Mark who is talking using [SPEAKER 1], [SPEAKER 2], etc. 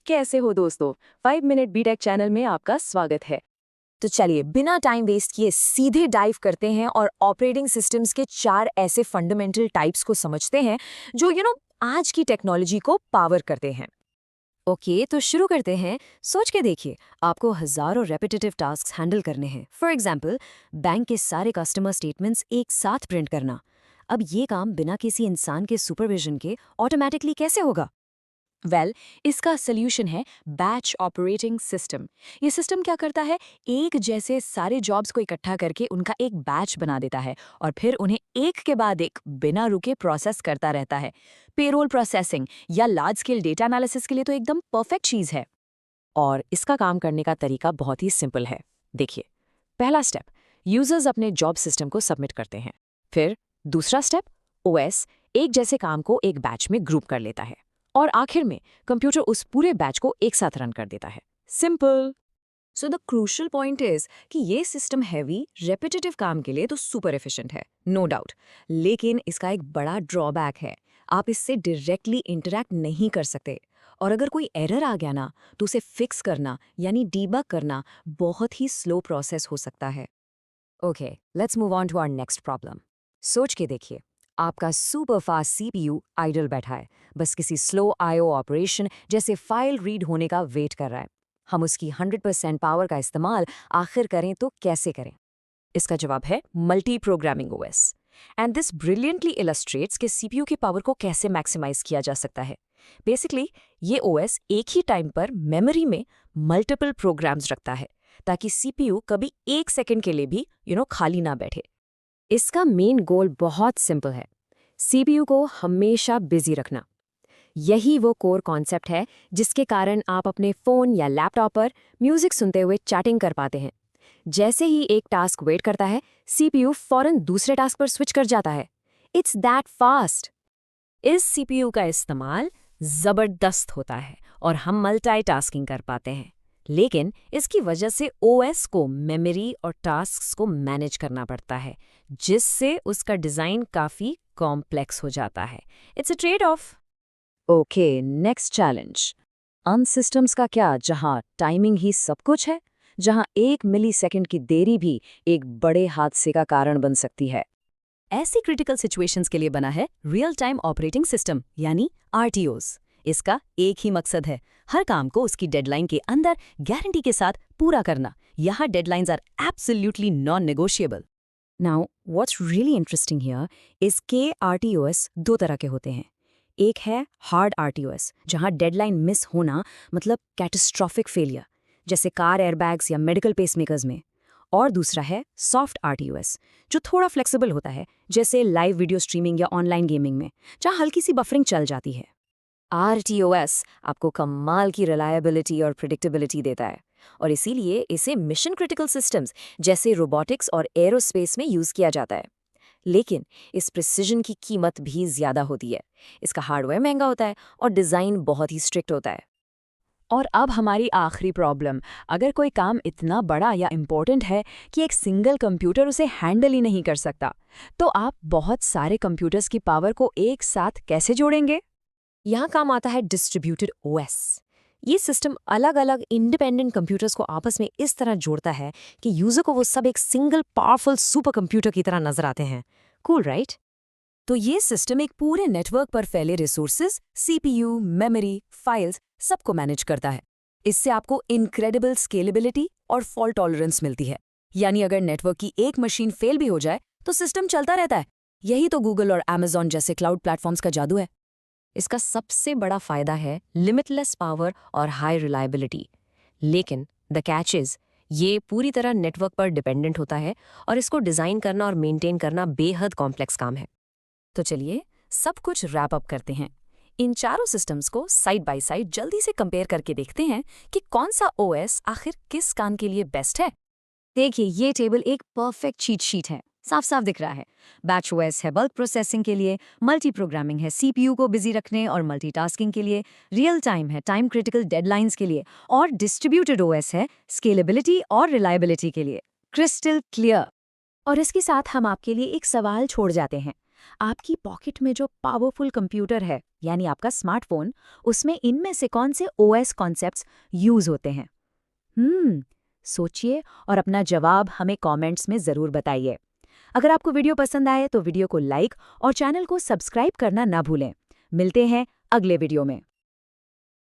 [SPEAKER 1] कैसे हो दोस्तों? 5 मिनट बीटेक चैनल में आपका स्वागत है।
[SPEAKER 2] तो चलिए बिना टाइम वेस्ट किए सीधे डाइव करते हैं और ऑपरेटिंग सिस्टम्स के 4 ऐसे फंडामेंटल टाइप्स को समझते हैं जो आज की टेक्नोलॉजी को पावर करते हैं। ओके, तो शुरू करते हैं। सोच के देखिए, आपको हजारों रेपिटेटिव टास्क्स हैंडल करने हैं। फॉर एग्जांपल, बैंक के सारे कस्टमर स्टेटमेंट्स एक साथ प्रिंट करना। अब ये काम बिना किसी इंसान के सुपरविजन के ऑटोमेटिकली कैसे होगा?
[SPEAKER 1] इसका सोल्यूशन है बैच ऑपरेटिंग सिस्टम। ये सिस्टम क्या करता है, एक जैसे सारे जॉब्स को इकट्ठा करके उनका एक बैच बना देता है और फिर उन्हें एक के बाद एक बिना रुके प्रोसेस करता रहता है। पेरोल प्रोसेसिंग या लार्ज स्केल डेटा एनालिसिस के लिए तो एकदम परफेक्ट चीज़ है।
[SPEAKER 2] और इसका काम करने का तरीका बहुत ही सिंपल है। देखिए, पहला स्टेप, यूजर्स अपने जॉब सिस्टम को सबमिट करते हैं। फिर दूसरा स्टेप, ओएस एक जैसे काम को एक बैच में ग्रुप कर लेता है और आखिर में कंप्यूटर उस पूरे बैच को एक साथ रन कर देता है। Simple. So the crucial point is कि ये सिस्टम हैवी रेपिटेटिव काम के लिए तो सुपर एफिशिएंट है, नो डाउट। लेकिन इसका एक बड़ा ड्रॉबैक है, आप इससे डायरेक्टली इंटरैक्ट नहीं कर सकते। और अगर कोई एरर आ गया ना, तो उसे फिक्स करना यानी डीबग करना बहुत ही स्लो प्रोसेस हो सकता है। Okay, let's move on to our next problem. सोच के देखिए, आपका सुपर फास्ट सीपीयू आइडल बैठा है, बस किसी स्लो आईओ ऑपरेशन जैसे फाइल रीड होने का वेट कर रहा है। हम उसकी 100% पावर का इस्तेमाल आखिर करें तो कैसे करें? इसका जवाब है multi programming OS. And this brilliantly illustrates कि सीपीयू की पावर को कैसे मैक्सिमाइज किया जा सकता है। बेसिकली, ये ओएस एक ही टाइम पर मेमोरी में मल्टीपल प्रोग्राम्स रखता है, ताकि सीपीयू कभी एक सेकंड के लिए भी खाली ना बैठे। इसका मेन गोल बहुत सिंपल है, सीपीयू को हमेशा बिजी रखना। यही वो कोर कॉन्सेप्ट है जिसके कारण आप अपने फ़ोन या लैपटॉप पर म्यूजिक सुनते हुए चैटिंग कर पाते हैं। जैसे ही एक टास्क वेट करता है, सीपीयू फौरन दूसरे टास्क पर स्विच कर जाता है। It's that fast. इस सीपीयू का इस्तेमाल ज़बरदस्त होता है और हम मल्टीटास्किंग कर पाते हैं। लेकिन इसकी वजह से ओएस को मेमोरी और टास्क्स को मैनेज करना पड़ता है, जिससे उसका डिज़ाइन काफ़ी कॉम्प्लेक्स हो जाता है। It's a trade off. Okay, next challenge. अन सिस्टम्स का क्या, जहां टाइमिंग ही सब कुछ है, जहां 1 मिलीसेकंड की देरी भी एक बड़े हादसे का कारण बन सकती है। ऐसी क्रिटिकल सिचुएशंस के लिए बना है रियल टाइम ऑपरेटिंग सिस्टम यानी आरटीओस। इसका एक ही मकसद है, हर काम को उसकी डेडलाइन के अंदर गारंटी के साथ पूरा करना। यहाँ deadlines are absolutely non negotiable. Now what's really interesting here is के आरटीओएस दो तरह के होते हैं। एक है हार्ड आरटीओएस, जहां डेडलाइन मिस होना मतलब कैटास्ट्रॉफिक फेलियर, जैसे कार एयरबैग्स या मेडिकल पेसमेकर्स में। और दूसरा है सॉफ्ट आरटीओएस, जो थोड़ा फ्लेक्सिबल होता है, जैसे लाइव वीडियो स्ट्रीमिंग या ऑनलाइन गेमिंग में, जहां हल्की सी बफरिंग चल जाती है। आरटीओएस आपको कमाल की रिलायबिलिटी और प्रिडिक्टेबिलिटी देता है, और इसीलिए इसे मिशन क्रिटिकल सिस्टम्स जैसे रोबोटिक्स और एरोस्पेस में यूज किया जाता है। लेकिन इस प्रिसिजन की कीमत भी ज्यादा होती है। इसका हार्डवेयर महंगा होता है और डिजाइन बहुत ही स्ट्रिक्ट होता है।
[SPEAKER 1] और अब हमारी आखिरी प्रॉब्लम, अगर कोई काम इतना बड़ा या इम्पोर्टेंट है कि एक सिंगल कंप्यूटर उसे हैंडल ही नहीं कर सकता, तो आप बहुत सारे कंप्यूटर्स की पावर को एक साथ कैसे जोड़ेंगे?
[SPEAKER 2] यहाँ काम आता है डिस्ट्रीब्यूटेड ओएस। ये सिस्टम अलग अलग इंडिपेंडेंट कंप्यूटर्स को आपस में इस तरह जोड़ता है कि यूजर को वो सब एक सिंगल पावरफुल सुपर कंप्यूटर की तरह नजर आते हैं। Cool, right? तो ये सिस्टम एक पूरे नेटवर्क पर फैले रिसोर्सेज, सीपीयू, मेमोरी, फाइल्स सबको मैनेज करता है। इससे आपको इनक्रेडिबल स्केलेबिलिटी और फॉल्ट टॉलरेंस मिलती है। यानी अगर नेटवर्क की एक मशीन फेल भी हो जाए तो सिस्टम चलता रहता है। यही तो गूगल और अमेजॉन जैसे क्लाउड प्लेटफॉर्म्स का जादू है। इसका सबसे बड़ा फायदा है लिमिटलेस पावर और हाई रिलायबिलिटी। लेकिन द कैच इज, ये पूरी तरह नेटवर्क पर डिपेंडेंट होता है और इसको डिजाइन करना और मेंटेन करना बेहद कॉम्प्लेक्स काम है। तो चलिए सब कुछ रैप अप करते हैं। इन चारों सिस्टम्स को साइड बाय साइड जल्दी से कंपेयर करके देखते हैं कि कौन सा ओएस आखिर किस काम के लिए बेस्ट है। देखिए, ये टेबल एक परफेक्ट चीट शीट है। साफ साफ दिख रहा है। बैच ओएस है बल्क प्रोसेसिंग के लिए, मल्टी प्रोग्रामिंग है सीपीयू को बिजी रखने और मल्टीटास्किंग के लिए, रियल टाइम है टाइम क्रिटिकल डेडलाइंस के लिए, और डिस्ट्रीब्यूटेड ओएस है स्केलेबिलिटी और रिलायबिलिटी के लिए। Crystal clear. और इसके साथ हम आपके लिए एक सवाल छोड़ जाते हैं।
[SPEAKER 1] आपकी पॉकेट में जो पावरफुल कंप्यूटर है, यानी आपका स्मार्टफोन, उसमें इनमें से कौन से ओएस कॉन्सेप्ट्स यूज होते हैं? सोचिए और अपना जवाब हमें कमेंट्स में ज़रूर बताइए। अगर आपको वीडियो पसंद आए तो वीडियो को लाइक और चैनल को सब्सक्राइब करना ना भूलें। मिलते हैं अगले वीडियो में।